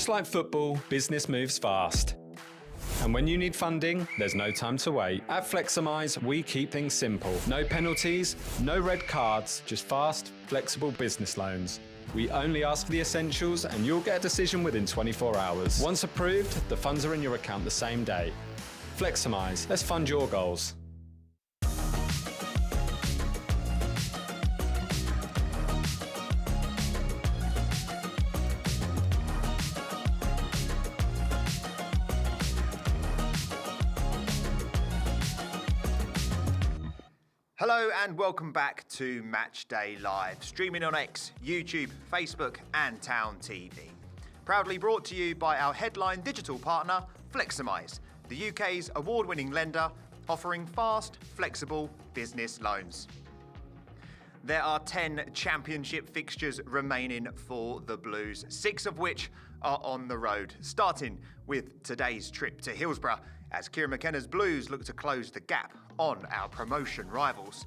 Just like football, business moves fast. And when you need funding, there's no time to wait. At Fleximize, we keep things simple. No penalties, no red cards, just fast, flexible business loans. We only ask for the essentials and you'll get a decision within 24 hours. Once approved, the funds are in your account the same day. Fleximize, let's fund your goals. Hello and welcome back to Matchday Live, streaming on X, YouTube, Facebook and Town TV. Proudly brought to you by our headline digital partner, Fleximize, the UK's award-winning lender offering fast, flexible business loans. There are 10 championship fixtures remaining for the Blues, 6 of which are on the road, starting with today's trip to Hillsborough as Kieran McKenna's Blues look to close the gap on our promotion rivals.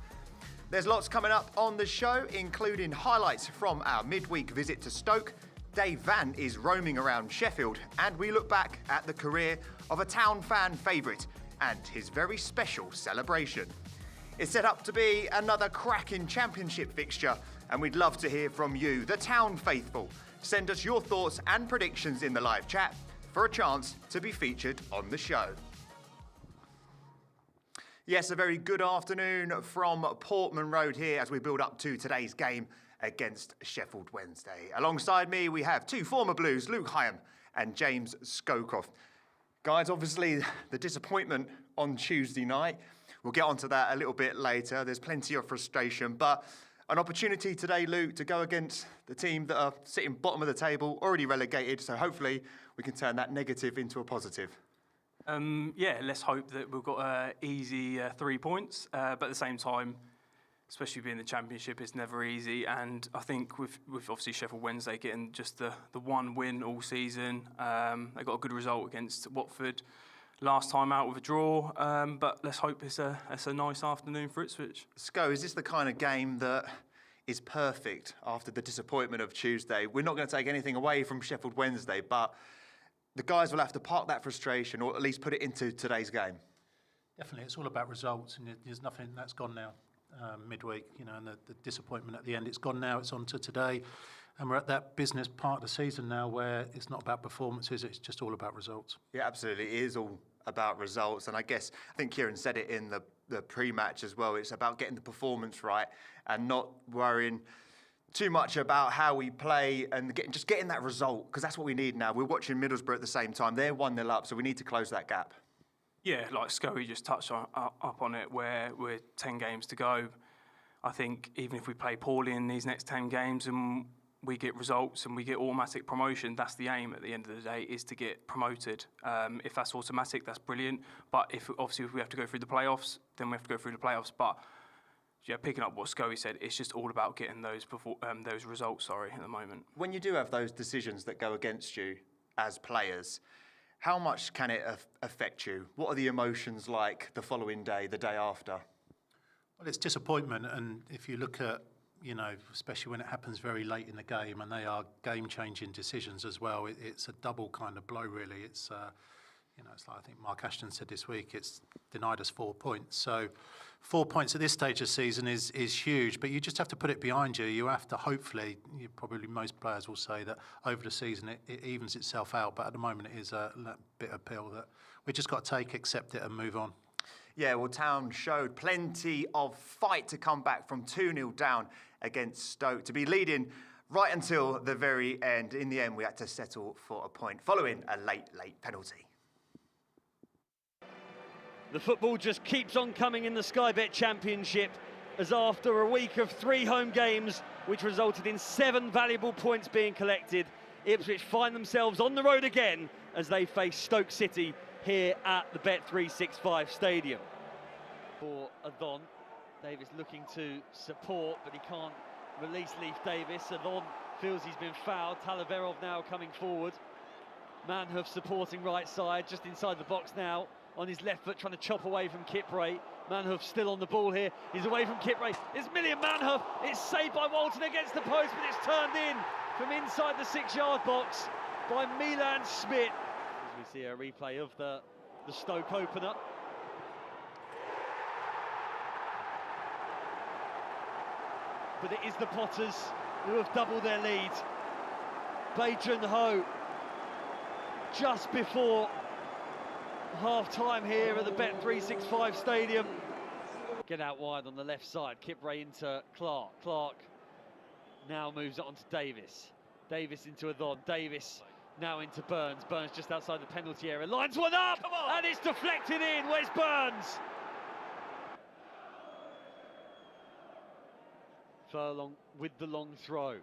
There's lots coming up on the show, including highlights from our midweek visit to Stoke. Dave Van is roaming around Sheffield, and we look back at the career of a Town fan favourite and his very special celebration. It's set up to be another cracking championship fixture, and we'd love to hear from you, the Town faithful. Send us your thoughts and predictions in the live chat for a chance to be featured on the show. Yes, a very good afternoon from Portman Road here as we build up to today's game against Sheffield Wednesday. Alongside me, we have two former Blues, Luke Hyam and James Scowcroft. Guys, obviously the disappointment on Tuesday night. We'll get onto that a little bit later. There's plenty of frustration, but an opportunity today, Luke, to go against the team that are sitting bottom of the table, already relegated. So hopefully we can turn that negative into a positive. Yeah, let's hope that we've got easy 3 points, but at the same time, especially being the Championship, it's never easy. And I think with obviously Sheffield Wednesday getting just the one win all season, they got a good result against Watford last time out with a draw. But let's hope it's a nice afternoon for Ipswich. Sco, is this the kind of game that is perfect after the disappointment of Tuesday? We're not going to take anything away from Sheffield Wednesday, but the guys will have to park that frustration or at least put it into today's game. Definitely, it's all about results, and there's nothing that's gone now midweek, and the disappointment at the end, it's gone now, it's on to today, and we're at that business part of the season now where it's not about performances, it's just all about results. Yeah, absolutely, it is all about results, and I think Kieran said it in the pre-match as well, it's about getting the performance right and not worrying too much about how we play and just getting that result, because that's what we need now. We're watching Middlesbrough at the same time. They're 1-0 up, so we need to close that gap. Yeah, like Scully just touched up on it, where we're 10 games to go. I think even if we play poorly in these next 10 games and we get results and we get automatic promotion, that's the aim at the end of the day, is to get promoted. If that's automatic, that's brilliant. But if we have to go through the playoffs, then we have to go through the playoffs. But yeah, picking up what Scully said, it's just all about getting those results, at the moment. When you do have those decisions that go against you as players, how much can it affect you? What are the emotions like the following day, the day after? Well, it's disappointment, and if you look at, especially when it happens very late in the game, and they are game-changing decisions as well, it's a double kind of blow, really. It's it's like I think Mark Ashton said this week, it's denied us 4 points. So 4 points at this stage of the season is huge, but you just have to put it behind you. You have to hopefully, probably most players will say that over the season it evens itself out, but at the moment it is a bitter pill that we just got to take, accept it and move on. Yeah, well, Town showed plenty of fight to come back from 2-0 down against Stoke, to be leading right until the very end. In the end, we had to settle for a point following a late penalty. The football just keeps on coming in the Sky Bet Championship, as after a week of 3 home games, which resulted in 7 valuable points being collected, Ipswich find themselves on the road again as they face Stoke City here at the Bet365 Stadium. For Adon, Davis looking to support, but he can't release Leif Davis. Adon feels he's been fouled. Talaverov now coming forward. Manhoef supporting right side, just inside the box now. On his left foot, trying to chop away from Kipray. Manhoef still on the ball here. He's away from Kipray. It's Millian Manhoef. It's saved by Walton against the post, but it's turned in from inside the 6-yard box. by Milan Schmidt. As we see a replay of the Stoke opener. But it is the Potters who have doubled their lead. Bajan Ho just before half-time here at the Bet365 Stadium. Get out wide on the left side, Kipray into Clark. Clark now moves it on to Davis. Davis into Adon. Davis now into Burns. Burns just outside the penalty area. Lines one up, and it's deflected in. Where's Burns? Furlong with the long throw.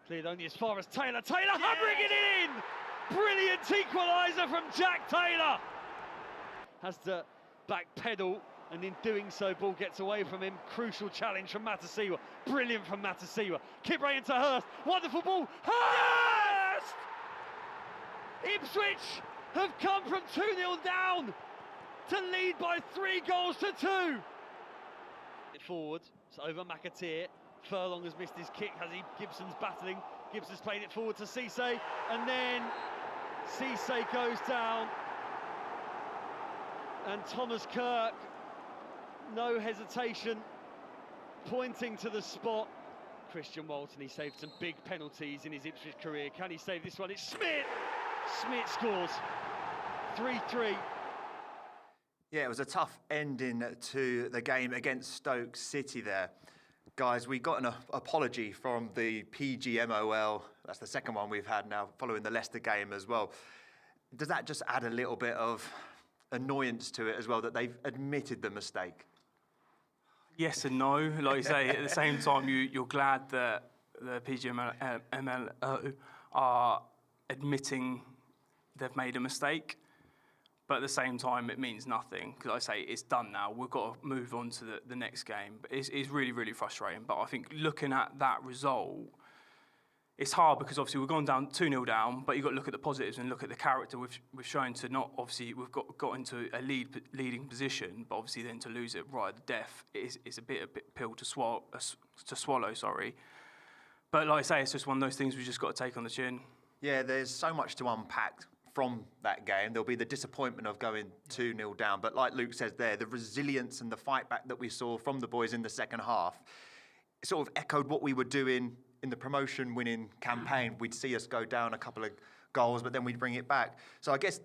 Cleared only as far as Taylor. Taylor hammering it in! Brilliant equaliser from Jack Taylor! Has to back pedal, and in doing so, ball gets away from him. Crucial challenge from Matasiwa. Brilliant from Matasiwa. Kipray into Hurst. Wonderful ball. Hurst! Ipswich have come from 2-0 down to lead by 3 goals to 2. Forward, it's over McAteer. Furlong has missed his kick, has he? Gibson's battling. Gibson's played it forward to Cisse, and then Cisse goes down. And Thomas Kirk, no hesitation, pointing to the spot. Christian Walton, he saved some big penalties in his Ipswich career. Can he save this one? It's Schmidt! Schmidt scores. 3-3. Yeah, it was a tough ending to the game against Stoke City there. Guys, we got an apology from the PGMOL. That's the second one we've had now, following the Leicester game as well. Does that just add a little bit of annoyance to it as well, that they've admitted the mistake? Yes and no. Like you say, at the same time, you're glad that the PGMOL are admitting they've made a mistake. But at the same time, it means nothing, because I say it's done now. We've got to move on to the next game. But it's really, really frustrating. But I think looking at that result, it's hard, because obviously we've gone down 2-0 down, but you've got to look at the positives and look at the character we've shown to not, obviously, we've got into a leading position, but obviously then to lose it right at the death is a bit pill to swallow. But like I say, it's just one of those things we've just got to take on the chin. Yeah, there's so much to unpack from that game. There'll be the disappointment of going 2-0 down, but like Luke says there, the resilience and the fight back that we saw from the boys in the second half, it sort of echoed what we were doing in the promotion winning campaign. We'd see us go down a couple of goals, but then we'd bring it back. So I guess,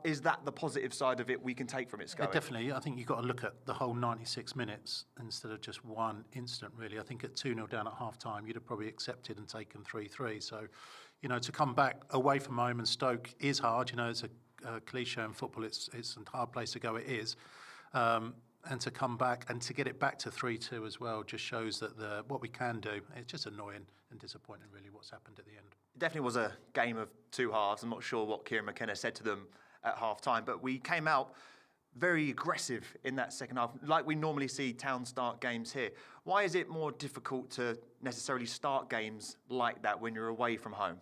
is that the positive side of it we can take from it, Scully? Definitely. I think you've got to look at the whole 96 minutes instead of just one incident, really. I think at 2-0 down at half-time, you'd have probably accepted and taken 3-3. So, you know, to come back away from home, and Stoke is hard. You know, it's a cliche in football. It's a hard place to go. It is. And to come back and to get it back to 3-2 as well just shows that what we can do. It's just annoying and disappointing, really, what's happened at the end. It definitely was a game of two halves. I'm not sure what Kieran McKenna said to them at half-time, but we came out very aggressive in that second half, like we normally see Town start games here. Why is it more difficult to necessarily start games like that when you're away from home?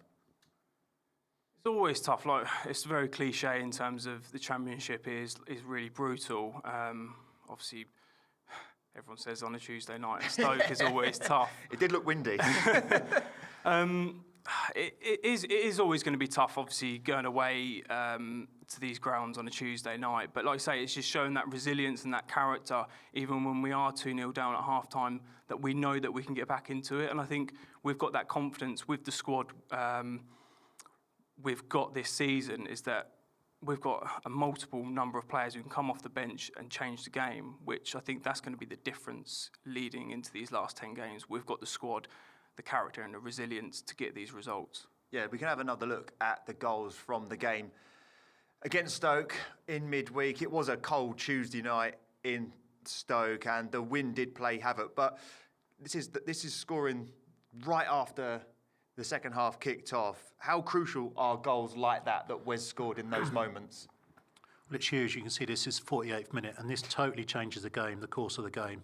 It's always tough. Like, it's very cliche in terms of the Championship is really brutal. Obviously, everyone says on a Tuesday night, Stoke is always tough. It did look windy. It is always going to be tough, obviously, going away to these grounds on a Tuesday night. But like I say, it's just showing that resilience and that character, even when we are 2-0 down at half-time, that we know that we can get back into it. And I think we've got that confidence with the squad we've got this season, is that we've got a multiple number of players who can come off the bench and change the game, which I think that's going to be the difference leading into these last 10 games. We've got the squad, the character and the resilience to get these results. Yeah, we can have another look at the goals from the game against Stoke in midweek. It was a cold Tuesday night in Stoke and the wind did play havoc, but this is scoring right after the second half kicked off. How crucial are goals like that Wes scored in those moments? Well, it's huge. You can see this is 48th minute, and this totally changes the game, the course of the game.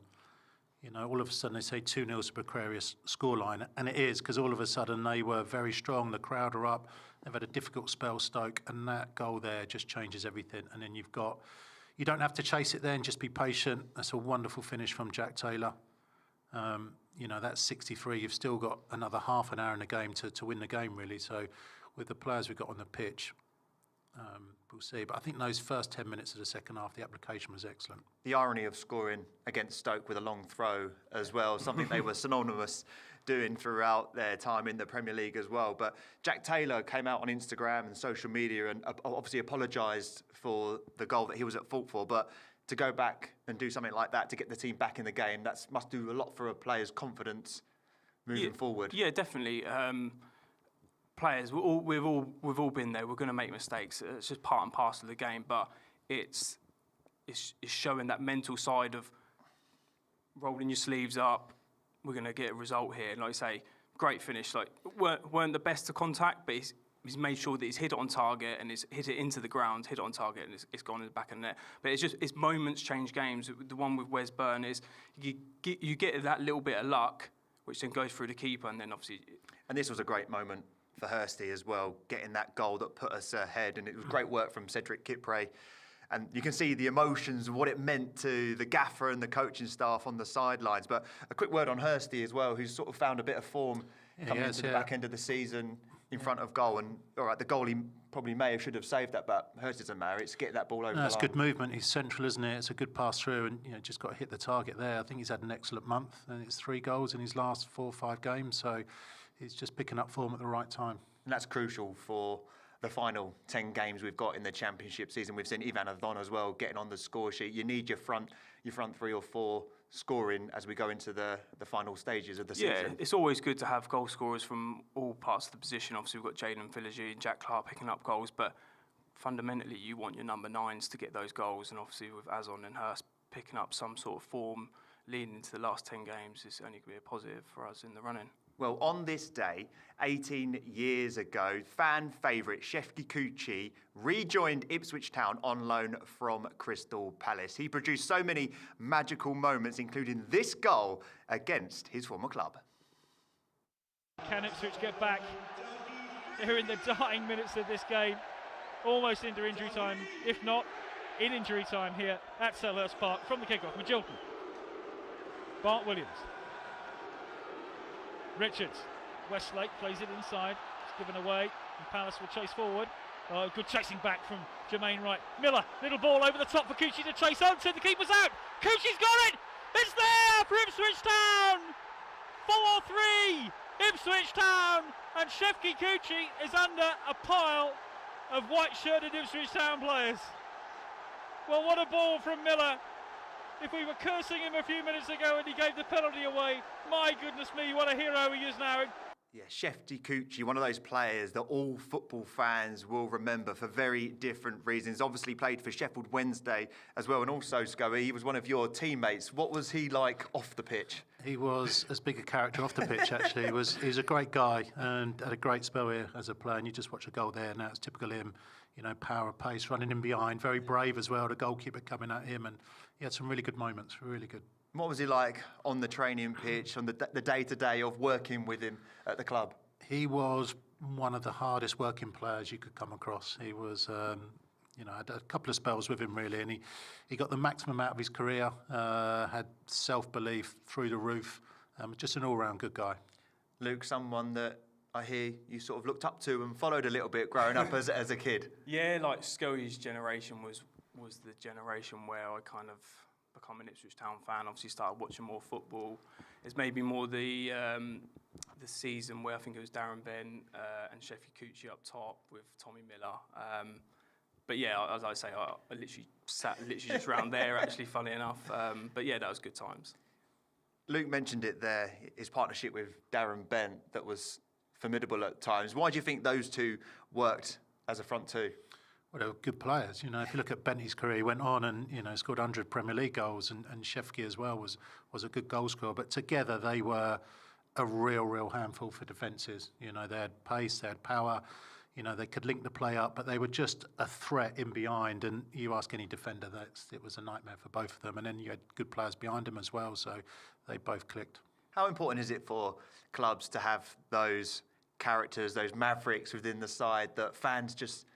You know, all of a sudden they say 2-0 is a precarious scoreline, and it is, because all of a sudden they were very strong, the crowd are up, they've had a difficult spell, Stoke, and that goal there just changes everything. And then you don't have to chase it then, just be patient. That's a wonderful finish from Jack Taylor. You know, that's 63. You've still got another half an hour in the game to win the game, really. So with the players we've got on the pitch, we'll see. But I think those first 10 minutes of the second half, the application was excellent. The irony of scoring against Stoke with a long throw as well, something they were synonymous doing throughout their time in the Premier League as well. But Jack Taylor came out on Instagram and social media and obviously apologised for the goal that he was at fault for. But to go back and do something like that to get the team back in the game, that must do a lot for a player's confidence moving forward. Yeah, definitely. Players, we've all been there. We're going to make mistakes. It's just part and parcel of the game. But it's showing that mental side of rolling your sleeves up. We're going to get a result here. And like I say, great finish. Like weren't the best to contact, but he's made sure that he's hit it on target and he's hit it into the ground, hit it on target, and it's gone in the back of the net. But it's moments change games. The one with Wes Byrne is you get that little bit of luck, which then goes through the keeper, and then obviously. And this was a great moment for Hursty as well, getting that goal that put us ahead, and it was great work from Cedric Kipre. And you can see the emotions of what it meant to the gaffer and the coaching staff on the sidelines. But a quick word on Hursty as well, who's sort of found a bit of form coming into the back end of the season in front of goal. And all right, the goal he probably should have saved that, but Hurst doesn't matter. It's getting that ball over the line. It's good movement. He's central, isn't it? It's a good pass through, and just got to hit the target there. I think he's had an excellent month, and it's 3 goals in his last 4 or 5 games. So he's just picking up form at the right time. And that's crucial for the final 10 games we've got in the Championship season. We've seen Ivan Adon as well getting on the score sheet. You need your front 3 or 4 scoring as we go into the final stages of the season. Yeah, it's always good to have goal scorers from all parts of the position. Obviously, we've got Jayden Philogene and Jack Clark picking up goals, but fundamentally, you want your number 9s to get those goals. And obviously, with Azon and Hurst picking up some sort of form leading into the last 10 games, it's only going to be a positive for us in the running. Well, on this day, 18 years ago, fan favourite Sheffield Kuchi rejoined Ipswich Town on loan from Crystal Palace. He produced so many magical moments, including this goal against his former club. Can Ipswich get back? They're in the dying minutes of this game, almost into injury time, if not in injury time here at Selhurst Park. From the kickoff, Magilton. Bart Williams. Richards, Westlake plays it inside, it's given away, and Palace will chase forward. Oh, good chasing back from Jermaine Wright. Miller, little ball over the top for Kuchi to chase on to, the keeper's out! Kuchi's got it! It's there for Ipswich Town! 4-3, Ipswich Town, and Sheffield Kuchi is under a pile of white-shirted Ipswich Town players. Well, what a ball from Miller. If we were cursing him a few minutes ago and he gave the penalty away, my goodness me, what a hero he is now. Yeah, Sheffield Kuchi, one of those players that all football fans will remember for very different reasons. Obviously played for Sheffield Wednesday as well, and also, Scully, he was one of your teammates. What was he like off the pitch? He was as big a character off the pitch, actually. He was a great guy and had a great spell here as a player, and you just watch a goal there, now it's typical him. Power, pace, running in behind, very brave as well, the goalkeeper coming at him, and he had some really good moments, really good. What was he like on the training pitch, on the day-to-day of working with him at the club? He was one of the hardest working players you could come across. He was, I had a couple of spells with him, really, and he got the maximum out of his career, had self-belief through the roof, just an all-round good guy. Luke, someone that I hear you sort of looked up to and followed a little bit growing up as a kid. Yeah, like Scully's generation was the generation where I kind of become an Ipswich Town fan. Obviously started watching more football. It's maybe more the season where I think it was Darren Bent and Sheffield Kuchi up top with Tommy Miller. But yeah, as I say, I literally sat just round there, actually, funny enough. But yeah, that was good times. Luke mentioned it there, his partnership with Darren Bent that was formidable at times. Why do you think those two worked as a front two? Well, they were good players. If you look at Bentley's career, he went on and scored 100 Premier League goals, and Sheffield as well was a good goal scorer. But together they were a real handful for defences. They had pace, they had power. They could link the play up, but they were just a threat in behind. And you ask any defender, it was a nightmare for both of them. And then you had good players behind them as well, so they both clicked. How important is it for clubs to have those characters, those mavericks within the side that fans just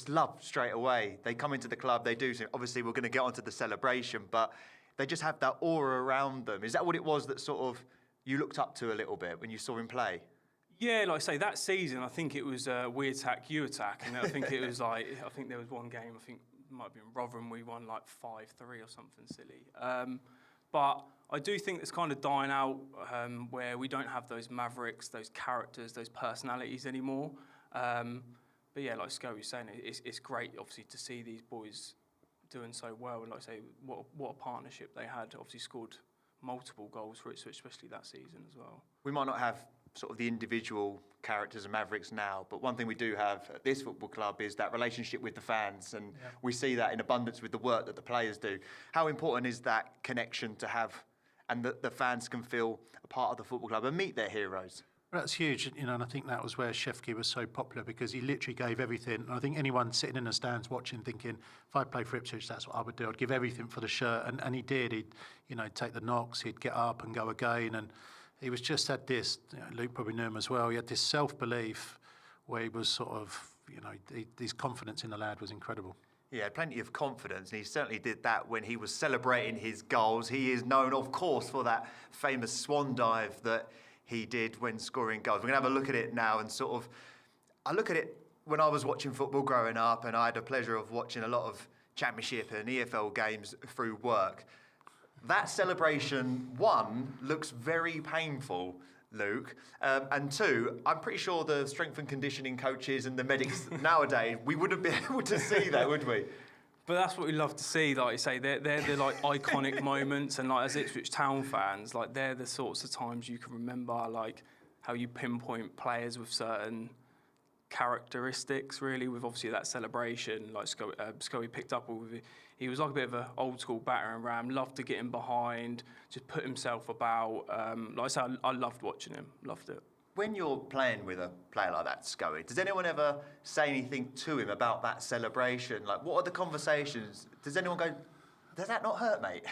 love straight away? They come into the club, they do. Obviously, we're going to get onto the celebration, but they just have that aura around them. Is that what it was that sort of you looked up to a little bit when you saw him play? Yeah, like I say, that season, I think it was we attack, you attack. And I think it was like, I think there was one game, I think it might have been Rotherham, we won like 5-3 or something silly. But I do think it's kind of dying out where we don't have those mavericks, those characters, those personalities anymore. But yeah, like Sco was saying, it's great, obviously, to see these boys doing so well. And like I say, what a partnership they had. Obviously scored multiple goals for Ipswich, especially that season as well. We might not have sort of the individual characters and mavericks now, but one thing we do have at this football club is that relationship with the fans, and we see that in abundance with the work that the players do. How important is that connection to have, and that the fans can feel a part of the football club and meet their heroes? Well, that's huge, and I think that was where Sheffield was so popular, because he literally gave everything. And I think anyone sitting in the stands watching, thinking, if I played for Ipswich, that's what I would do. I'd give everything for the shirt, and he did. He'd, take the knocks, he'd get up and go again, and he was just had this. Luke probably knew him as well. He had this self-belief where he was sort of, his confidence in the lad was incredible. He had plenty of confidence, and he certainly did that when he was celebrating his goals. He is known, of course, for that famous swan dive that he did when scoring goals. We're going to have a look at it now, and sort of, I look at it when I was watching football growing up, and I had the pleasure of watching a lot of Championship and EFL games through work. That celebration, one, looks very painful, Luke, and two, I'm pretty sure the strength and conditioning coaches and the medics nowadays, we wouldn't be able to see that, would we? But that's what we love to see. Like you say, they're the like iconic moments, and like as Ipswich Town fans, like they're the sorts of times you can remember, like how you pinpoint players with certain characteristics. Really, with obviously that celebration, like Scully picked up with it. He was like a bit of an old school battering ram. Loved to get him behind, just put himself about. Like I said, I loved watching him. Loved it. When you're playing with a player like that, Scully, does anyone ever say anything to him about that celebration? Like, what are the conversations? Does anyone go, does that not hurt, mate?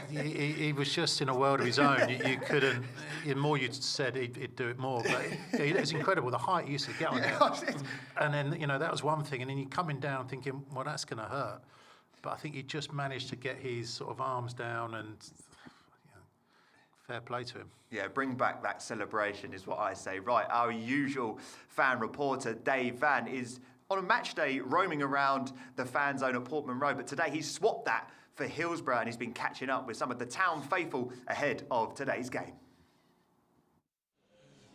he was just in a world of his own. You couldn't, the more you said, he'd do it more. But it was incredible, the height he used to get on it. And then, that was one thing. And then you're coming down thinking, well, that's going to hurt. But I think he just managed to get his sort of arms down, and fair play to him. Yeah, bring back that celebration is what I say. Right, our usual fan reporter, Dave Van, is on a match day roaming around the fan zone at Portman Road, but today he's swapped that for Hillsborough, and he's been catching up with some of the town faithful ahead of today's game.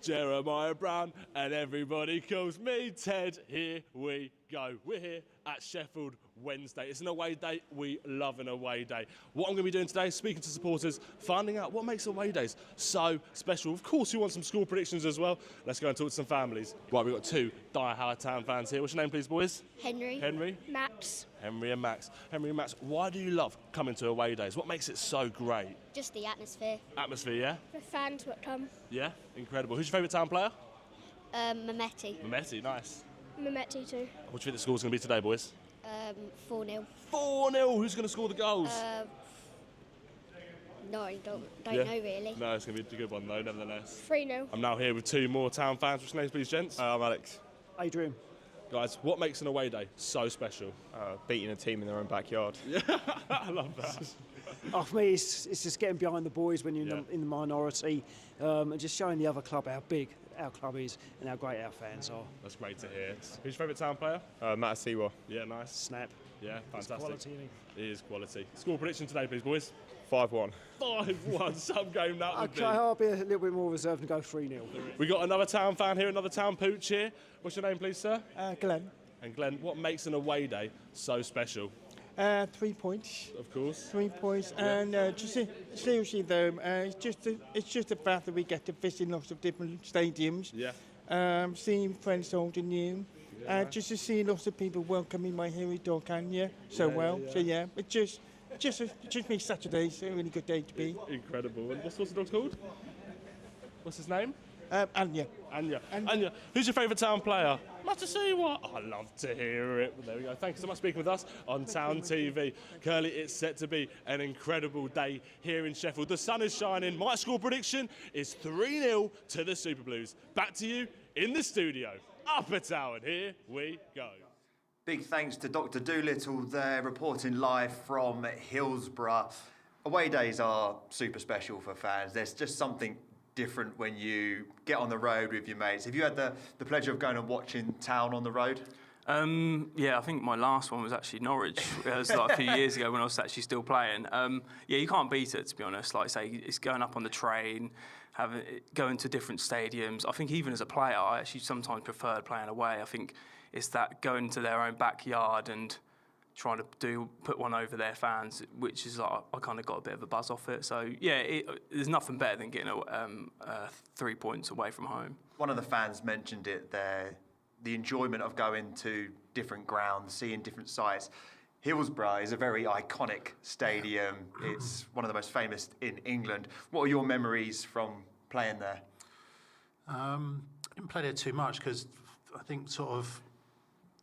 Jeremiah Brown, and everybody calls me Ted. Here we go. We're here at Sheffield Wednesday. It's an away day. We love an away day. What I'm going to be doing today is speaking to supporters, finding out what makes away days so special. Of course, we want some score predictions as well. Let's go and talk to some families. Right, we've got two die-hard Town fans here. What's your name, please, boys? Henry. Henry? Max. Henry and Max. Henry and Max, why do you love coming to away days? What makes it so great? Just the atmosphere. Atmosphere, yeah? The fans what come. Yeah? Incredible. Who's your favourite Town player? Mehmeti. Mehmeti, nice. Mehmeti too. What do you think the score's going to be today, boys? 4-0. 4-0. Who's going to score the goals? No, I don't know really. No, it's going to be a good one though, nevertheless. 3-0. I'm now here with two more Town fans. What's your names, please, gents? I'm Alex. Adrian. Guys, what makes an away day so special? Beating a team in their own backyard. Yeah, I love that. For me, it's just getting behind the boys when you're in the minority, and just showing the other club how big our club is and how great our fans are. That's great to hear. Who's your favourite Town player? Matchday. Yeah, nice. Snap. Yeah, fantastic. It's quality, isn't it is quality. Score prediction today, please, boys. 5-1. 5-1. Some game that would be. I'll be a little bit more reserved and go 3-0. We got another Town fan here, another Town pooch here. What's your name, please, sir? Glenn. And Glenn, what makes an away day so special? 3 points. Of course. 3 points, and just seriously though, it's just the fact that we get to visit lots of different stadiums. Yeah. Seeing friends old and new, just to see lots of people welcoming my hairy dog Anya so well. So yeah, it just makes Saturdays a really good day to be. Incredible. And what's the dog's called? What's his name? Anya. Anya. Who's your favourite Town player? Matasiwa. I love to hear it. Well, there we go. Thank you so much for speaking with us on Town TV. Curly, it's set to be an incredible day here in Sheffield. The sun is shining. My score prediction is 3-0 to the Super Blues. Back to you in the studio. Upper Town, here we go. Big thanks to Dr. Doolittle there, reporting live from Hillsborough. Away days are super special for fans. There's just something different when you get on the road with your mates? Have you had the pleasure of going and watching Town on the road? Yeah, I think my last one was actually Norwich. It was like a few years ago when I was actually still playing. Yeah, you can't beat it, to be honest. Like I say, it's going up on the train, going to different stadiums. I think even as a player, I actually sometimes preferred playing away. I think it's that going to their own backyard and trying to put one over their fans, which is like, I kind of got a bit of a buzz off it. So yeah, there's nothing better than getting 3 points away from home. One of the fans mentioned it there, the enjoyment of going to different grounds, seeing different sites. Hillsborough is a very iconic stadium. It's one of the most famous in England. What are your memories from playing there? I didn't play there too much because I think sort of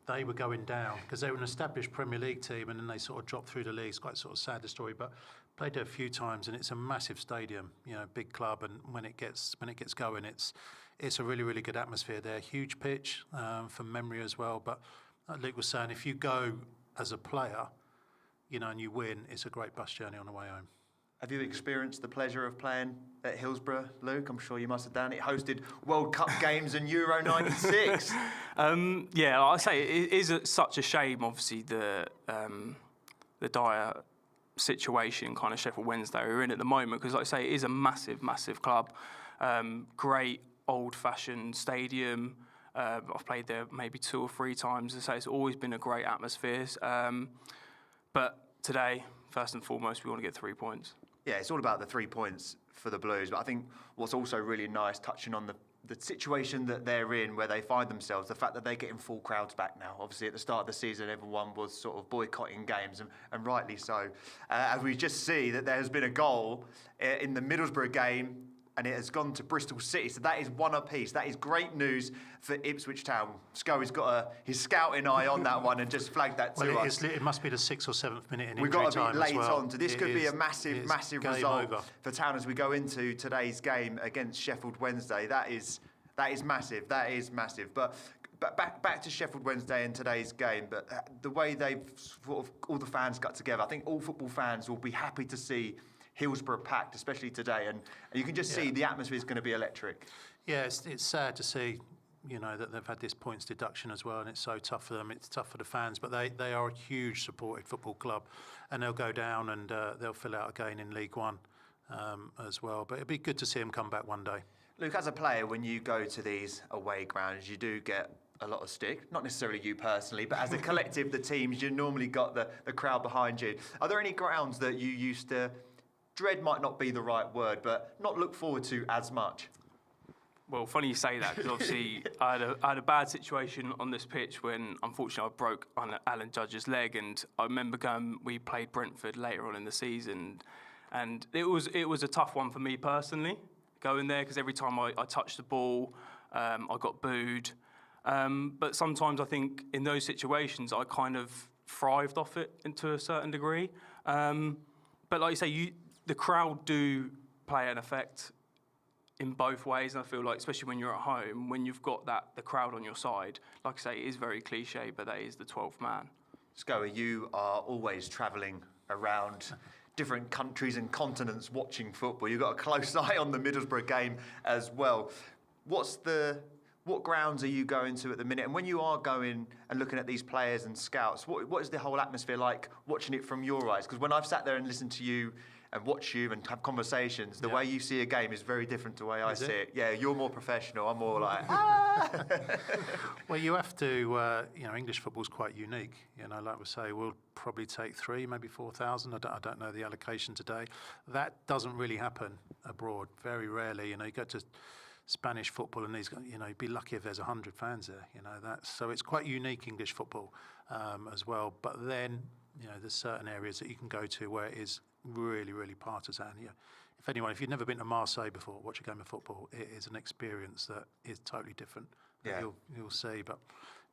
they were going down because they were an established Premier League team and then they sort of dropped through the league. It's quite sort of sad, the story, but played there a few times and it's a massive stadium, you know, big club, and when it gets going, it's a really, really good atmosphere there. Huge pitch from memory as well. But like Luke was saying, if you go as a player, you know, and you win, it's a great bus journey on the way home. Have you experienced the pleasure of playing at Hillsborough, Luke? I'm sure you must have done. It hosted World Cup games and Euro '96. Yeah, like I say, it is such a shame, obviously, the dire situation kind of Sheffield Wednesday we're in at the moment, because like I say, it is a massive, massive club. Great old-fashioned stadium. I've played there maybe 2 or 3 times. So it's always been a great atmosphere. But today, first and foremost, we want to get 3 points. Yeah, it's all about the 3 points for the Blues. But I think what's also really nice, touching on the situation that they're in, where they find themselves, the fact that they're getting full crowds back now. Obviously, at the start of the season, everyone was sort of boycotting games, and rightly so. As we just see that there has been a goal in the Middlesbrough game, and it has gone to Bristol City. So that is one apiece. That is great news for Ipswich Town. Scully's got his scouting eye on that one and just flagged that to us. It must be the 6th or 7th minute in injury time. We've got to be late well. on. So this could be a massive result for Town as we go into today's game against Sheffield Wednesday. That is massive. That is massive. But back to Sheffield Wednesday and today's game. But the way they've sort of all the fans got together, I think all football fans will be happy to see Hillsborough packed, especially today, and you can just see the atmosphere is going to be electric. Yeah, it's sad to see, you know, that they've had this points deduction as well, and it's so tough for them. It's tough for the fans, but they are a huge supported football club, and they'll go down and they'll fill out again in League One as well. But it'd be good to see them come back one day. Luke, as a player, when you go to these away grounds, you do get a lot of stick. Not necessarily you personally, but as a collective, the teams, you normally got the crowd behind you. Are there any grounds that you used to dread, might not be the right word, but not look forward to as much? Well, funny you say that, because obviously I had a bad situation on this pitch when, unfortunately, I broke Alan Judge's leg, and I remember we played Brentford later on in the season, and it was a tough one for me personally, going there, because every time I touched the ball, I got booed. But sometimes I think in those situations, I kind of thrived off it to a certain degree. But like you say, the crowd do play an effect in both ways, and I feel like, especially when you're at home, when you've got the crowd on your side, like I say, it is very cliche, but that is the 12th man. Scoey, you are always travelling around different countries and continents watching football. You've got a close eye on the Middlesbrough game as well. What grounds are you going to at the minute? And when you are going and looking at these players and scouts, what is the whole atmosphere like watching it from your eyes? Because when I've sat there and listened to you and watch you and have conversations, the way you see a game is very different to the way I see it. Yeah, you're more professional. I'm more like, Well, you have to, English football's quite unique. You know, like we say, we'll probably take 3, maybe 4,000. I don't know the allocation today. That doesn't really happen abroad, very rarely. You know, you go to Spanish football and you'd be lucky if there's 100 fans there. You know, so it's quite unique English football as well. But then, you know, there's certain areas that you can go to where it is really, really partisan. Yeah. If you've never been to Marseille before, watch a game of football, it is an experience that is totally different. Yeah. You'll see. But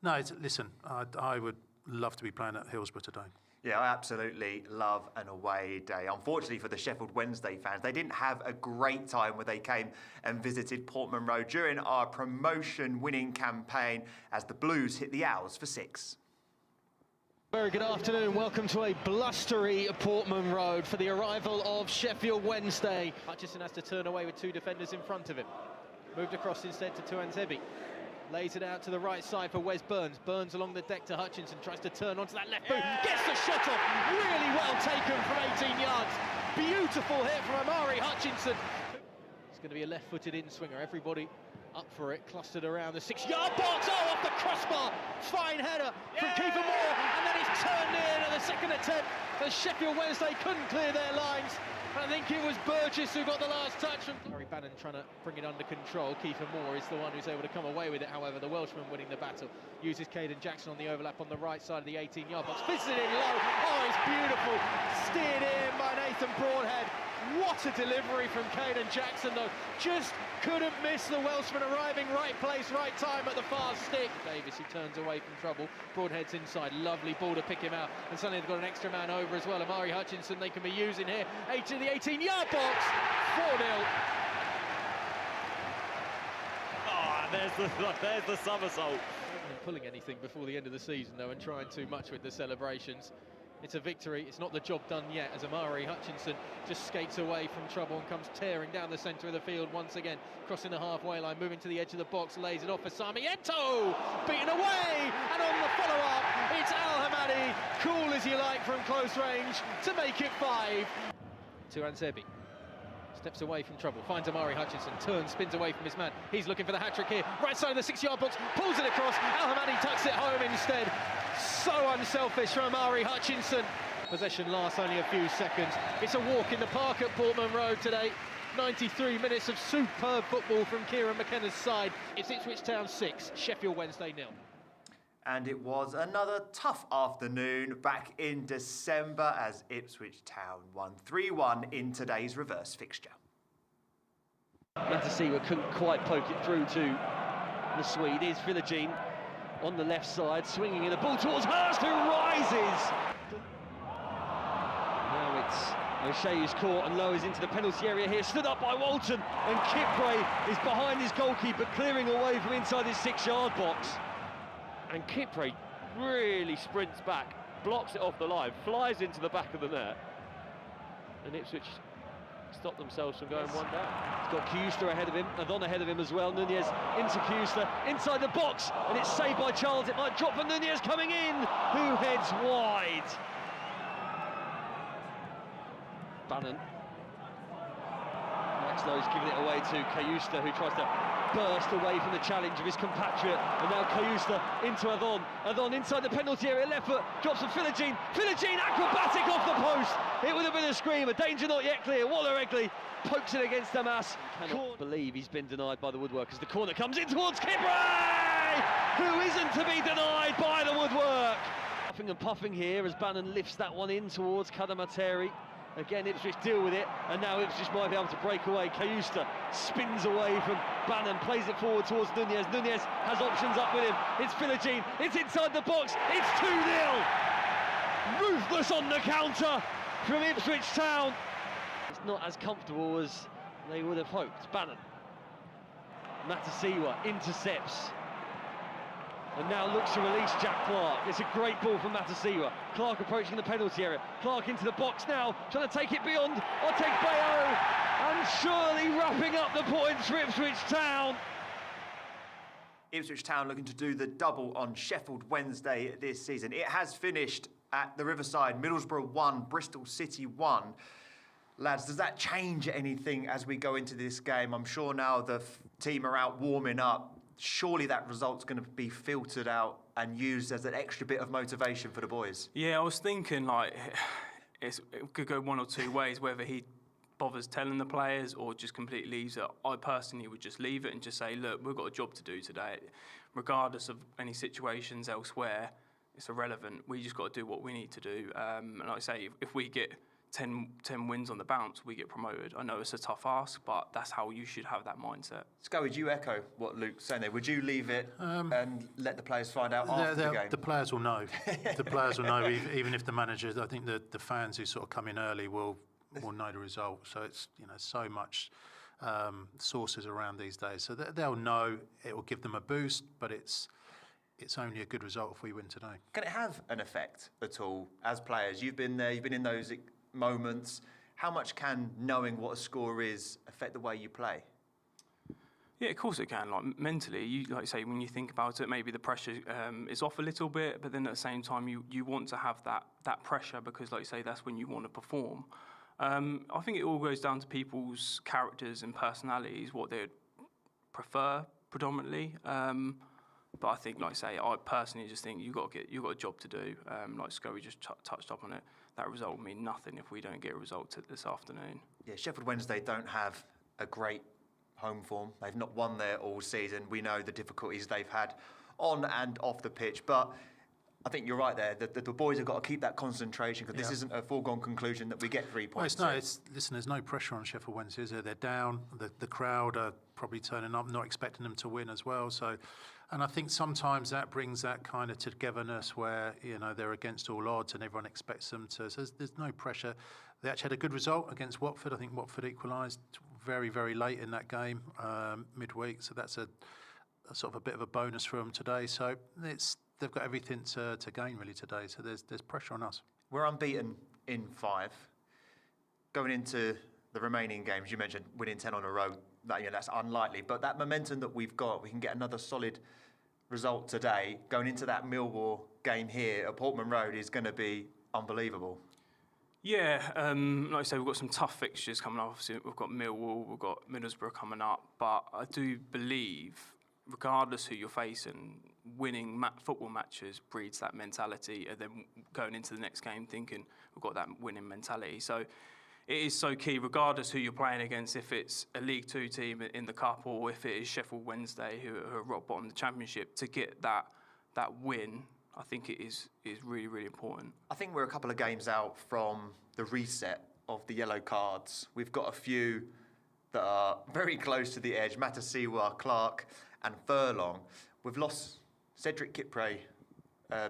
no, listen, I would love to be playing at Hillsborough today. Yeah, I absolutely love an away day. Unfortunately for the Sheffield Wednesday fans, they didn't have a great time when they came and visited Portman Road during our promotion-winning campaign as the Blues hit the Owls for 6. Very good afternoon. Welcome to a blustery Portman Road for the arrival of Sheffield Wednesday. Hutchison has to turn away with two defenders in front of him. Moved across instead to Tuanzebe. Lays it out to the right side for Wes Burns. Burns along the deck to Hutchinson. Tries to turn onto that left boot. Gets the shot off. Really well taken from 18 yards. Beautiful hit from Amari Hutchinson. It's going to be a left-footed in-swinger. Everybody up for it, clustered around the 6-yard box. Oh, off the crossbar. Fine header from Kiefer Moore. And then it's turned in at the second attempt. As Sheffield Wednesday couldn't clear their lines. I think it was Burgess who got the last touch. Harry Bannon trying to bring it under control. Kiefer Moore is the one who's able to come away with it. However, the Welshman winning the battle uses Caden Jackson on the overlap on the right side of the 18-yard box. Fizzes it in low. Oh, it's beautiful. Steered in by Nathan Broadhead. What a delivery from Caden Jackson, though. Just couldn't miss the Welshman arriving right place, right time at the far stick. Davis, who turns away from trouble. Broadhead's inside. Lovely ball to pick him out. And suddenly they've got an extra man over as well. Amari Hutchinson they can be using here. 8 to the 18-yard box. 4-0. Oh, there's the somersault. Pulling anything before the end of the season, though, and trying too much with the celebrations. It's a victory. It's not the job done yet, as Amari Hutchinson just skates away from trouble and comes tearing down the centre of the field once again, crossing the halfway line, moving to the edge of the box, lays it off for Sarmiento, beaten away, and on the follow-up, it's Al Hamadi, cool as you like from close range, to make it 5. Tuanzebe steps away from trouble, finds Amari Hutchinson, turns, spins away from his man. He's looking for the hat-trick here, right side of the 6-yard box, pulls it across, Al Hamadi tucks it home instead. So unselfish from Amari Hutchinson. Possession lasts only a few seconds. It's a walk in the park at Portman Road today. 93 minutes of superb football from Kieran McKenna's side. It's Ipswich Town 6, Sheffield Wednesday 0. And it was another tough afternoon back in December as Ipswich Town won 3-1 in today's reverse fixture. Matasiwa couldn't quite poke it through to the Swede. Here's Philogene on the left side, swinging in the ball towards Hurst, who rises. Now it's O'Shea who's caught and lowers into the penalty area here, stood up by Walton, and Kipray is behind his goalkeeper, clearing away from inside his 6-yard box. And Kipray really sprints back, blocks it off the line, flies into the back of the net, and Ipswich stop themselves from going one down. He's got Keuster ahead of him, Adon ahead of him as well. Nunez into Keuster, inside the box, and it's saved by Charles. It might drop for Nunez coming in, who heads wide. Bannon. Maxlow's giving it away to Keuster, who tries to burst away from the challenge of his compatriot, and now Keuster into Adon. Adon inside the penalty area, left foot, drops for Philogene. Philogene acrobatic off the post. It would have been a screamer. Danger not yet clear. Waller-Egley pokes it against Damas. Cannot believe he's been denied by the woodwork as the corner comes in towards Kipray, who isn't to be denied by the woodwork. Puffing and puffing here as Bannon lifts that one in towards Kadamateri. Again, Ipswich deal with it, and now Ipswich might be able to break away. Keuster spins away from Bannon, plays it forward towards Nunez. Nunez has options up with him. It's Philogene, it's inside the box, it's 2-0! Ruthless on the counter from Ipswich Town. It's not as comfortable as they would have hoped. Bannon. Matasiwa intercepts. And now looks to release Jack Clark. It's a great ball from Matasiwa. Clark approaching the penalty area. Clark into the box now, trying to take it beyond Otegbeo, and surely wrapping up the points for Ipswich Town. Ipswich Town looking to do the double on Sheffield Wednesday this season. It has finished at the Riverside. Middlesbrough 1, Bristol City 1. Lads, does that change anything as we go into this game? I'm sure now the team are out warming up. Surely that result's going to be filtered out and used as an extra bit of motivation for the boys. Yeah, I was thinking like it could go one or two ways, whether he bothers telling the players or just completely leaves it. I personally would just leave it and just say, look, we've got a job to do today. Regardless of any situations elsewhere, it's irrelevant. We just got to do what we need to do. And like I say, if we get 10 wins on the bounce, we get promoted. I know it's a tough ask, but that's how you should have that mindset. Scully, would you echo what Luke's saying there? Would you leave it and let the players find out after the game? The players will know. The players will know, even if the managers, I think the fans who sort of come in early will know the result. So it's, so much sources around these days. So they'll know, it will give them a boost, but it's it's only a good result if we win today. Can it have an effect at all as players? You've been there, you've been in those moments. How much can knowing what a score is affect the way you play? Yeah, of course it can. Like mentally, you like you say, when you think about it, maybe the pressure is off a little bit, but then at the same time, you want to have that pressure because, like you say, that's when you want to perform. I think it all goes down to people's characters and personalities, what they'd prefer predominantly. But I think, like I say, I personally just think you've got a job to do. Like Scully just touched up on it. That result will mean nothing if we don't get a result this afternoon. Yeah, Sheffield Wednesday don't have a great home form. They've not won there all season. We know the difficulties they've had on and off the pitch, but I think you're right there. The boys have got to keep that concentration because this isn't a foregone conclusion that we get 3 points. Listen, there's no pressure on Sheffield Wednesday, is there? They're down. The crowd are probably turning up, not expecting them to win as well. So, and I think sometimes that brings that kind of togetherness where, they're against all odds and everyone expects them to. So there's no pressure. They actually had a good result against Watford. I think Watford equalised very, very late in that game, midweek. So that's a sort of a bit of a bonus for them today. So they've got everything to gain really today. So there's pressure on us. We're unbeaten in 5. Going into the remaining games, you mentioned winning 10 on a row. That's unlikely. But that momentum that we've got, we can get another solid result today. Going into that Millwall game here at Portman Road is going to be unbelievable. Yeah, like I say, we've got some tough fixtures coming up. Obviously, we've got Millwall, we've got Middlesbrough coming up. But I do believe, regardless who you're facing, winning football matches breeds that mentality, and then going into the next game thinking we've got that winning mentality. So it is so key, regardless who you're playing against, if it's a League Two team in the Cup or if it is Sheffield Wednesday who are rock bottom of the Championship, to get that win. I think it is really, really important. I think we're a couple of games out from the reset of the yellow cards. We've got a few that are very close to the edge. Matasiwa, Clark and Furlong. We've lost Cedric Kipre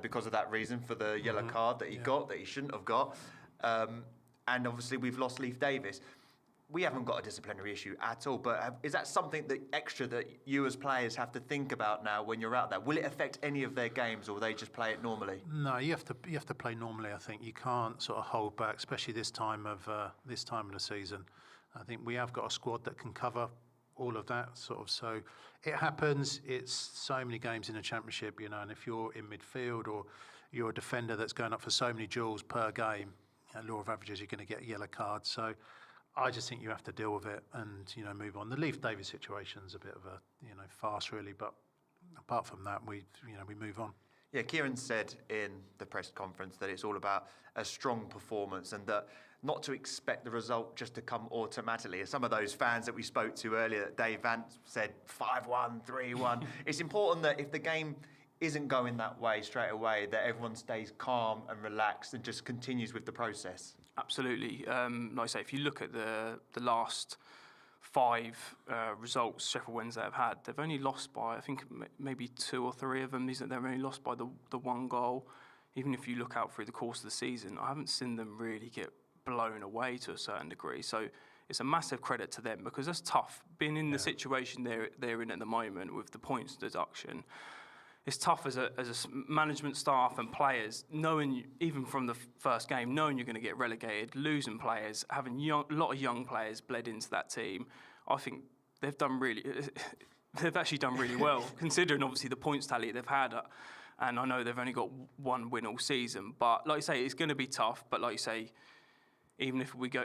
because of that reason for the yellow card that he got, that he shouldn't have got. And obviously we've lost Leif Davis. We haven't got a disciplinary issue at all, but is that something extra that you as players have to think about now when you're out there? Will it affect any of their games, or will they just play it normally? No, you have to play normally. I think you can't sort of hold back, especially this time of the season. I think we have got a squad that can cover all of that sort of. So it happens. It's so many games in the Championship, and if you're in midfield or you're a defender that's going up for so many duels per game, law of averages, you're going to get a yellow card. So I just think you have to deal with it and move on. The Leif Davis situation's a bit of a farce really, but apart from that, we move on. Yeah, Kieran said in the press conference that it's all about a strong performance and that not to expect the result just to come automatically. As some of those fans that we spoke to earlier, that Dave Vance said 5-1, 3-1. It's important that if the game isn't going that way straight away, that everyone stays calm and relaxed and just continues with the process. Absolutely. Like I say, if you look at the last 5 results Sheffield Wednesday have had, they've only lost by, I think, maybe 2 or 3 of them. They've only lost by the 1 goal. Even if you look out through the course of the season, I haven't seen them really get blown away to a certain degree. So it's a massive credit to them because that's tough. Being in the situation they're in at the moment with the points deduction, it's tough as a management staff and players, knowing even from the first game, knowing you're going to get relegated, losing players, having a lot of young players bled into that team. I think they've actually done really well, considering obviously the points tally they've had. And I know they've only got 1 win all season, but like you say, it's going to be tough. But like you say, even if we go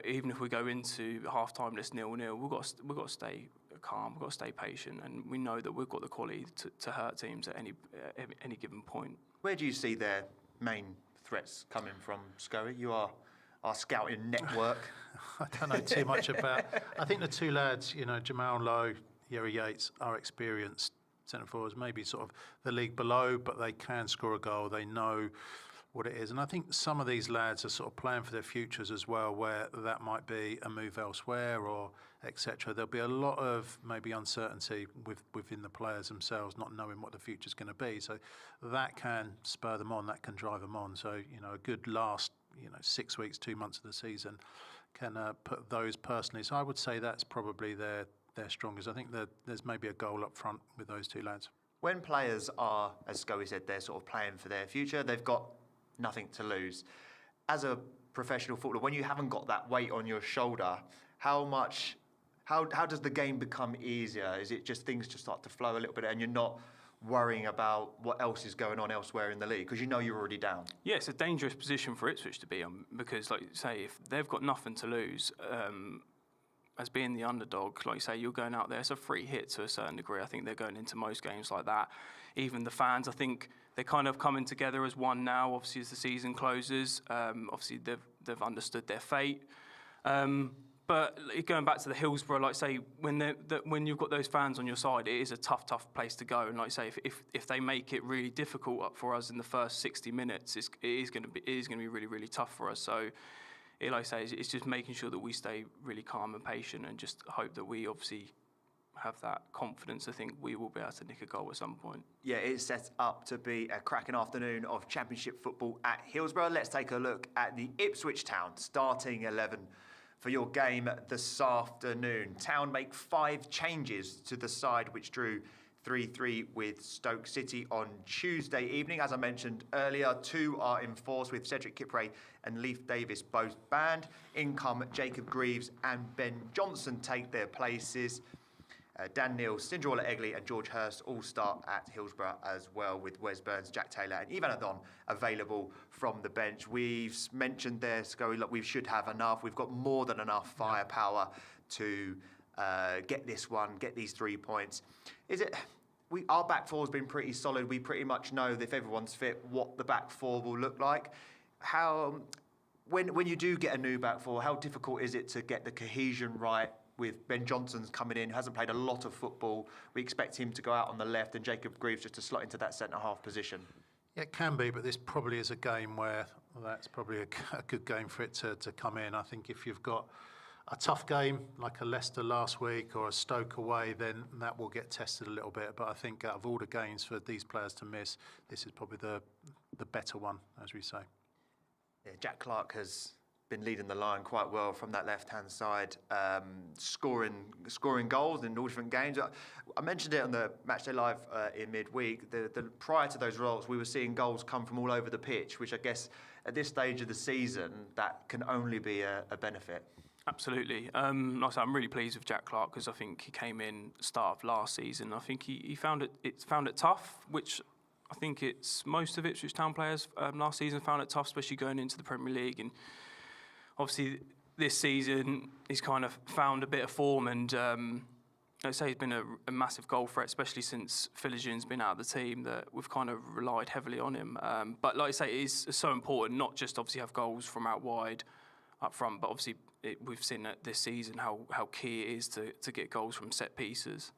into half time that's 0-0, we've got to stay calm, we've got to stay patient, and we know that we've got the quality to hurt teams at any given point. Where do you see their main threats coming from, Scurry? You are our scouting network. I don't know too much about. I think the 2 lads, Jamal Lowe, Yerry Yates, are experienced centre forwards, maybe sort of the league below, but they can score a goal. They know what it is. And I think some of these lads are sort of playing for their futures as well, where that might be a move elsewhere or etc. There'll be a lot of maybe uncertainty within the players themselves, not knowing what the future's going to be. So that can spur them on, that can drive them on. So, a good last, 6 weeks, 2 months of the season can put those personally. So I would say that's probably their strongest. I think that there's maybe a goal up front with those 2 lads. When players are, as Scully said, they're sort of playing for their future, they've got nothing to lose. As a professional footballer, when you haven't got that weight on your shoulder, how does the game become easier? Is it just things just start to flow a little bit and you're not worrying about what else is going on elsewhere in the league because you know you're already down? Yeah, it's a dangerous position for Ipswich to be in because, like you say, if they've got nothing to lose, as being the underdog, like you say, you're going out there, it's a free hit to a certain degree. I think they're going into most games like that. Even the fans, I think they're kind of coming together as one now, obviously, as the season closes. Obviously, they've understood their fate. But going back to the Hillsborough, like I say, when you've got those fans on your side, it is a tough place to go. And like I say, if they make it really difficult for us in the first 60 minutes, it is going to be really, really tough for us. So, like I say, it's just making sure that we stay really calm and patient and just hope that we obviously have that confidence. I think we will be able to nick a goal at some point. Yeah, it's set up to be a cracking afternoon of Championship football at Hillsborough. Let's take a look at the Ipswich Town starting 11 for your game this afternoon. Town make 5 changes to the side, which drew 3-3 with Stoke City on Tuesday evening. As I mentioned earlier, 2 are in force with Cedric Kipre and Leif Davis both banned. In come Jacob Greaves and Ben Johnson take their places. Dan Neal, Cinderella Egley and George Hurst all start at Hillsborough as well, with Wes Burns, Jack Taylor and Ivan Adon available from the bench. We've mentioned there, Scully, look, we should have enough. We've got more than enough firepower to get this one, get these 3 points. Our back four has been pretty solid. We pretty much know that if everyone's fit, what the back four will look like. When you do get a new back four, how difficult is it to get the cohesion right? With Ben Johnson's coming in, who hasn't played a lot of football. We expect him to go out on the left and Jacob Greaves just to slot into that centre-half position. Yeah, it can be, but this probably is a game where that's probably a good game for it to come in. I think if you've got a tough game like a Leicester last week or a Stoke away, then that will get tested a little bit. But I think out of all the games for these players to miss, this is probably the better one, as we say. Yeah, Jack Clark has been leading the line quite well from that left-hand side, scoring goals in all different games. I mentioned it on the Matchday Live in midweek. Prior to those results, we were seeing goals come from all over the pitch, which I guess at this stage of the season, that can only be a benefit. Absolutely. Like I said, I'm really pleased with Jack Clark because I think he came in start of last season. I think he found it tough, which I think it's most of Ipswich Town players last season found it tough, especially going into the Premier League. And obviously, this season, he's kind of found a bit of form and I'd say he's been a massive goal threat, especially since Philigin's been out of the team, that we've kind of relied heavily on him. But like I say, it is so important, not just obviously have goals from out wide, up front, but obviously we've seen that this season how key it is to get goals from set pieces.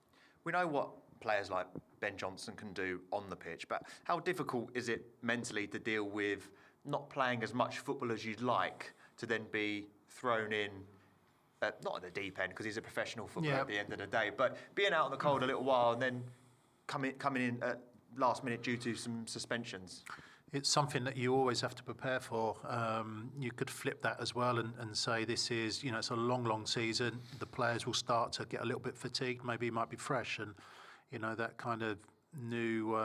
We know what players like Ben Johnson can do on the pitch, but how difficult is it mentally to deal with not playing as much football as you'd like, to then be thrown in, not at the deep end because he's a professional footballer at the end of the day, but being out in the cold a little while and then coming in at last minute due to some suspensions? It's something that you always have to prepare for. You could flip that as well and say this is, it's a long season. The players will start to get a little bit fatigued. Maybe he might be fresh, and that kind of new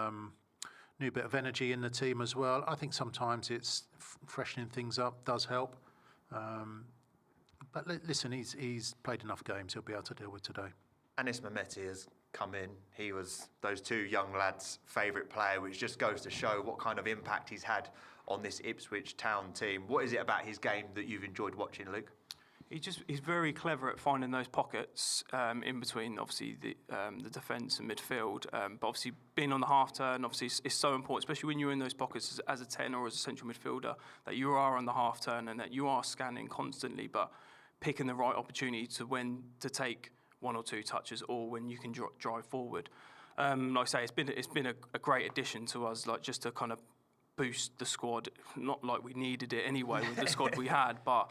bit of energy in the team as well. I think sometimes it's freshening things up does help. But listen, he's played enough games. He'll be able to deal with today. Anis Mehmeti has come in. He was those 2 young lads' favourite player, which just goes to show what kind of impact he's had on this Ipswich Town team. What is it about his game that you've enjoyed watching, Luke? He's very clever at finding those pockets in between, obviously, the defence and midfield. But obviously, being on the half turn, obviously, is so important, especially when you're in those pockets as a 10 or as a central midfielder, that you are on the half turn and that you are scanning constantly, but picking the right opportunity to when to take 1 or 2 touches, or when you can drive forward. Like I say, it's been a great addition to us, like just to kind of boost the squad. Not like we needed it anyway with the squad we had, but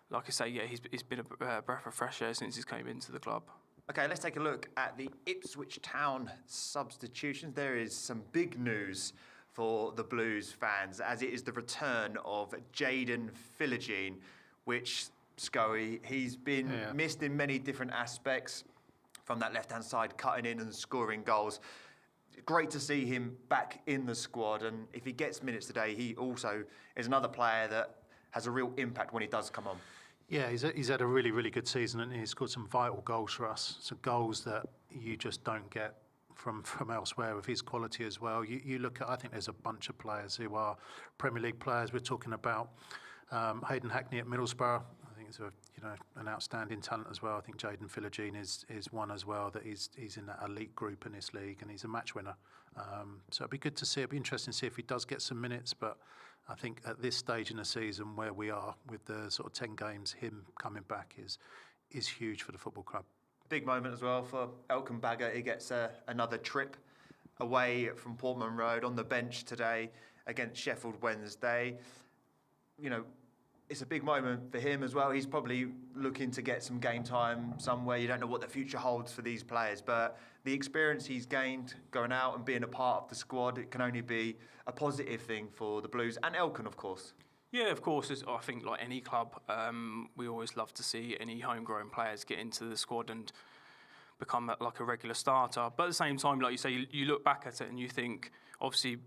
like I say, yeah, he's been a breath of fresh air since he's came into the club. Okay, let's take a look at the Ipswich Town substitutions. There is some big news for the Blues fans, as it is the return of Jayden Philogene, which, Scully, he's been missed in many different aspects, from that left-hand side, cutting in and scoring goals. great to see him back in the squad, and if he gets minutes today, he also is another player that has a real impact when he does come on. Yeah, he's had a really, really good season, and he's scored some vital goals for us. Some goals that you just don't get from elsewhere with his quality as well. You look at, I think there's a bunch of players who are Premier League players. We're talking about Hayden Hackney at Middlesbrough. I think he's an outstanding talent as well. I think Jayden Philogene is one as well, that he's in that elite group in this league, and he's a match winner. So it'd be good to see. It'd be interesting to see if he does get some minutes, but I think at this stage in the season where we are with the sort of 10 games, him coming back is huge for the football club. Big moment as well for Elkan Bagger. He gets another trip away from Portman Road on the bench today against Sheffield Wednesday. You know, it's a big moment for him as well. He's probably looking to get some game time somewhere. You don't know what the future holds for these players, but the experience he's gained going out and being a part of the squad, it can only be a positive thing for the Blues and Elkan, of course. Yeah, of course. I think like any club, we always love to see any homegrown players get into the squad and become like a regular starter. But at the same time, like you say, you look back at it and you think, obviously,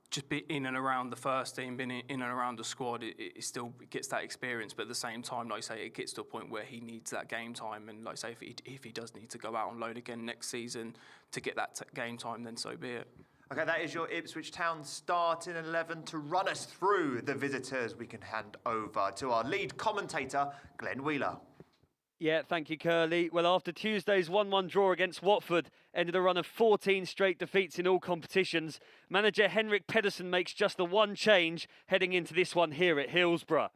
just be in and around the first team, being in and around the squad, it still gets that experience. But at the same time, like I say, it gets to a point where he needs that game time. And like I say, if he does need to go out on loan again next season to get that game time, then so be it. Okay, that is your Ipswich Town starting 11. To run us through the visitors, we can hand over to our lead commentator, Glenn Wheeler. Yeah, thank you, Curly. Well, after Tuesday's 1-1 draw against Watford ended a run of 14 straight defeats in all competitions, manager Henrik Pedersen makes just the one change heading into this one here at Hillsborough.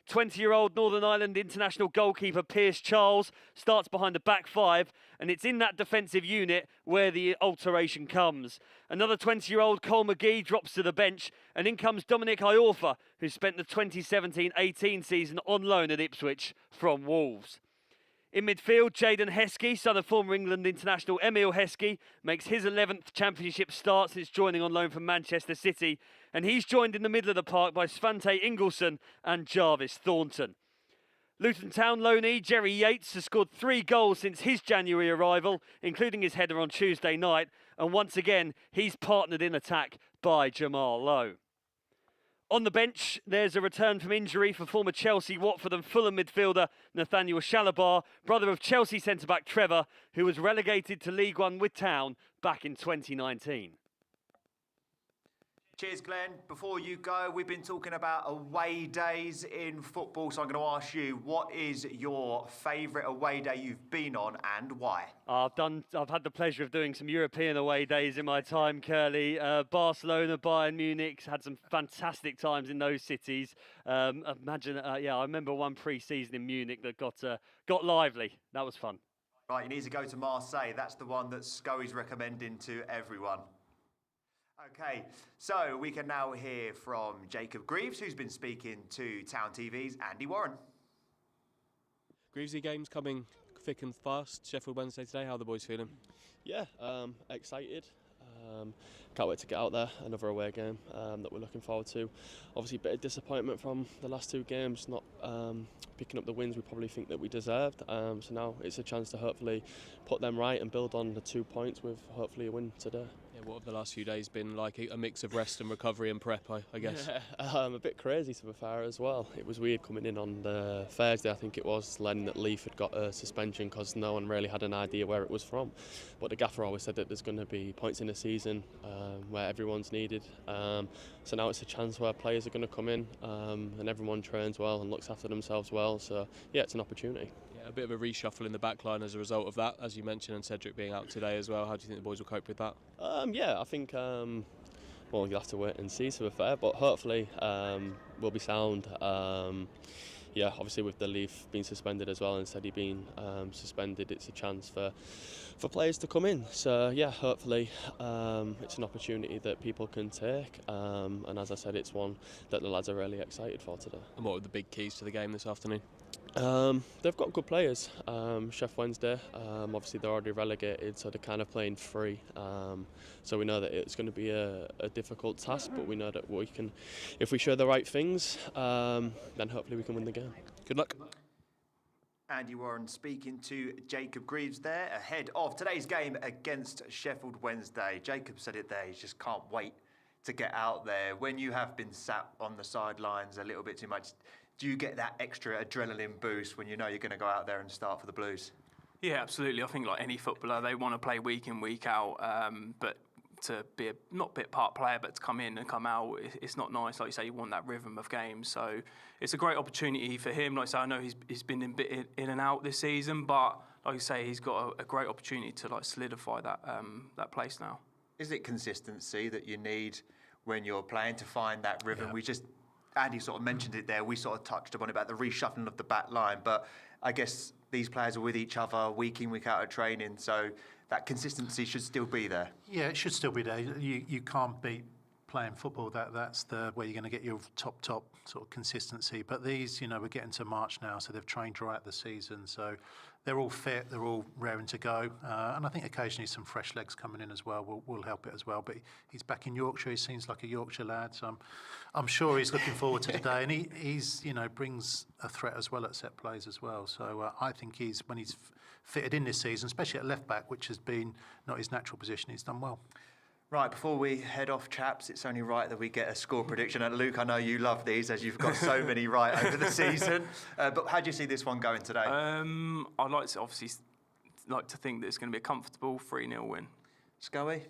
20-year-old Northern Ireland international goalkeeper Piers Charles starts behind the back five, and it's in that defensive unit where the alteration comes. Another 20-year-old Cole McGee drops to the bench, and in comes Dominic Iorfa, who spent the 2017-18 season on loan at Ipswich from Wolves. In midfield, Jayden Heskey, son of former England international Emil Heskey, makes his 11th championship start since joining on loan from Manchester City, and he's joined in the middle of the park by Svante Ingolson and Jarvis Thornton. Luton Town loanee Jerry Yates has scored 3 goals since his January arrival, including his header on Tuesday night, and once again he's partnered in attack by Jamal Lowe. On the bench, there's a return from injury for former Chelsea, Watford and Fulham midfielder Nathaniel Shalabar, brother of Chelsea centre-back Trevor, who was relegated to League One with Town back in 2019. Cheers, Glenn. Before you go, we've been talking about away days in football, so I'm going to ask you, what is your favourite away day you've been on and why? I've had the pleasure of doing some European away days in my time, Curly. Barcelona, Bayern Munich, had some fantastic times in those cities. I remember one pre-season in Munich that got lively. That was fun. Right, you need to go to Marseille. That's the one that Scully's recommending to everyone. Okay, so we can now hear from Jacob Greaves, who's been speaking to Town TV's Andy Warren. Greavesy, game's coming thick and fast. Sheffield Wednesday today. How are the boys feeling? Yeah, excited. Can't wait to get out there. Another away game that we're looking forward to. Obviously, a bit of disappointment from the last 2 games, not picking up the wins we probably think that we deserved. So now it's a chance to hopefully put them right and build on the 2 points with hopefully a win today. Yeah, what have the last few days been like? A mix of rest and recovery and prep, I guess. Yeah, a bit crazy to be fair as well. It was weird coming in on the Thursday, I think it was, learning that Leaf had got a suspension because no one really had an idea where it was from. But the gaffer always said that there's going to be points in the season where everyone's needed. So now it's a chance where players are going to come in and everyone trains well and looks after themselves well. So yeah, it's an opportunity. Yeah, a bit of a reshuffle in the back line as a result of that, as you mentioned, and Cedric being out today as well. How do you think the boys will cope with that? Yeah, I think well, you'll have to wait and see, to be fair, but hopefully we'll be sound. Yeah, obviously with the Leaf being suspended as well and Cedric being suspended, it's a chance for players to come in. So yeah, hopefully it's an opportunity that people can take, and as I said, it's one that the lads are really excited for today. And what were the big keys to the game this afternoon? They've got good players. Sheffield Wednesday, obviously they're already relegated, so they're kind of playing free. So we know that it's going to be a difficult task, but we know that we can, if we show the right things, then hopefully we can win the game. Good luck. Andy Warren speaking to Jacob Greaves there ahead of today's game against Sheffield Wednesday. Jacob said it there, he just can't wait to get out there. When you have been sat on the sidelines a little bit too much, do you get that extra adrenaline boost when you know you're going to go out there and start for the Blues? Yeah, absolutely. I think like any footballer, they want to play week in, week out, but to be not bit part player, but to come in and come out, it's not nice. Like you say, you want that rhythm of games. So it's a great opportunity for him. Like I say, I know he's been a bit in and out this season, but like you say, he's got a great opportunity to like solidify that place now. Is it consistency that you need when you're playing to find that rhythm? Yeah. Andy sort of mentioned it there. We sort of touched upon it about the reshuffling of the back line, but I guess these players are with each other week in, week out of training, so that consistency should still be there. Yeah, it should still be there. You can't beat playing football. That's the where you're going to get your top sort of consistency. But these, we're getting to March now, so they've trained throughout the season, so they're all fit, they're all raring to go, and I think occasionally some fresh legs coming in as well will help it as well. But he's back in Yorkshire. He seems like a Yorkshire lad, so I'm sure he's looking forward to today. And he's brings a threat as well at set plays as well. So I think when he's fitted in this season, especially at left back, which has been not his natural position, he's done well. Right, before we head off, chaps, it's only right that we get a score prediction. And Luke, I know you love these as you've got so many right over the season. But how do you see this one going today? I'd like to think that it's going to be a comfortable 3-0 win. Scully?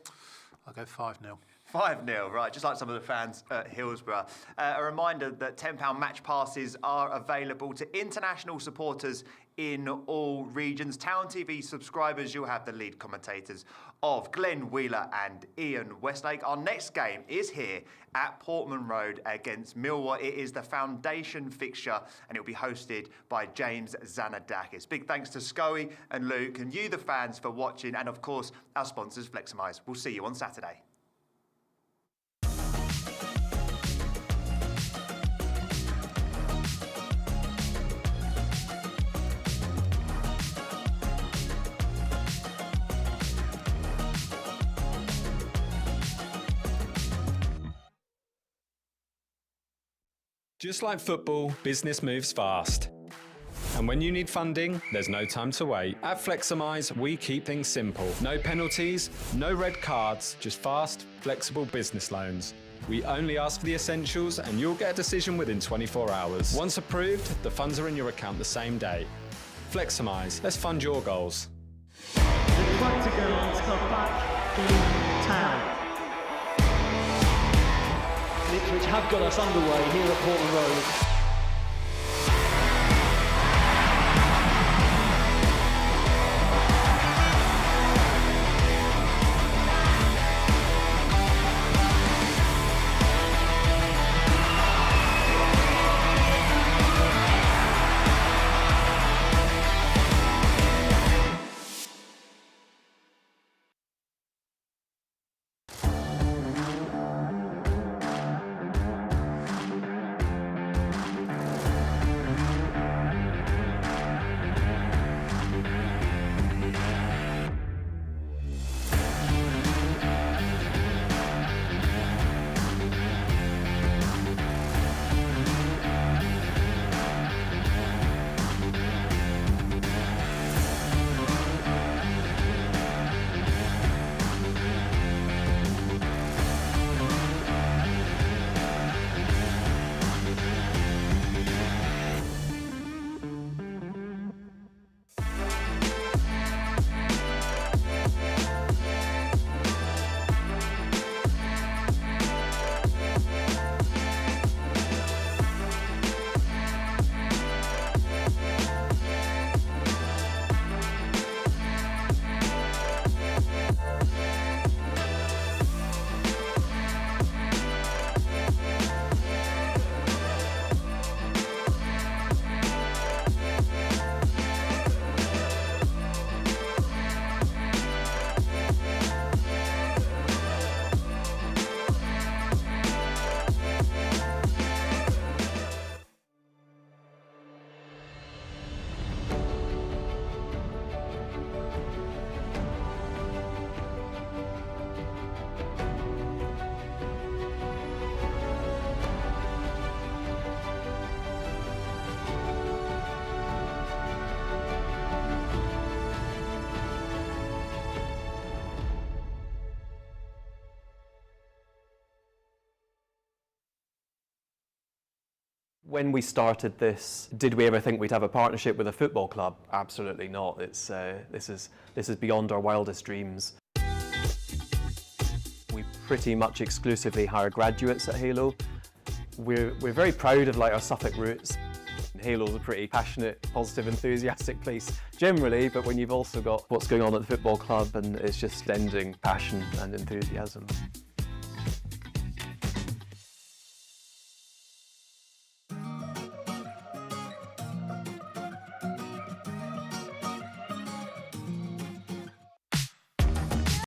I'll go 5-0. 5-0, right, just like some of the fans at Hillsborough. A reminder that £10 match passes are available to international supporters in all regions. Town TV subscribers, you'll have the lead commentators of Glenn Wheeler and Ian Westlake. Our next game is here at Portman Road against Millwall. It is the foundation fixture and it'll be hosted by James Zanadakis. Big thanks to Scully and Luke and you, the fans, for watching, and of course, our sponsors, Fleximize. We'll see you on Saturday. Just like football, business moves fast. And when you need funding, there's no time to wait. At Fleximize, we keep things simple. No penalties, no red cards, just fast, flexible business loans. We only ask for the essentials and you'll get a decision within 24 hours. Once approved, the funds are in your account the same day. Fleximize, let's fund your goals. The Practicals are back in town. Ipswich have got us underway here at Portman Road. When we started this, did we ever think we'd have a partnership with a football club? Absolutely not. This is beyond our wildest dreams. We pretty much exclusively hire graduates at Halo. We're very proud of our Suffolk roots. Halo's a pretty passionate, positive, enthusiastic place generally, but when you've also got what's going on at the football club, and it's just blending passion and enthusiasm.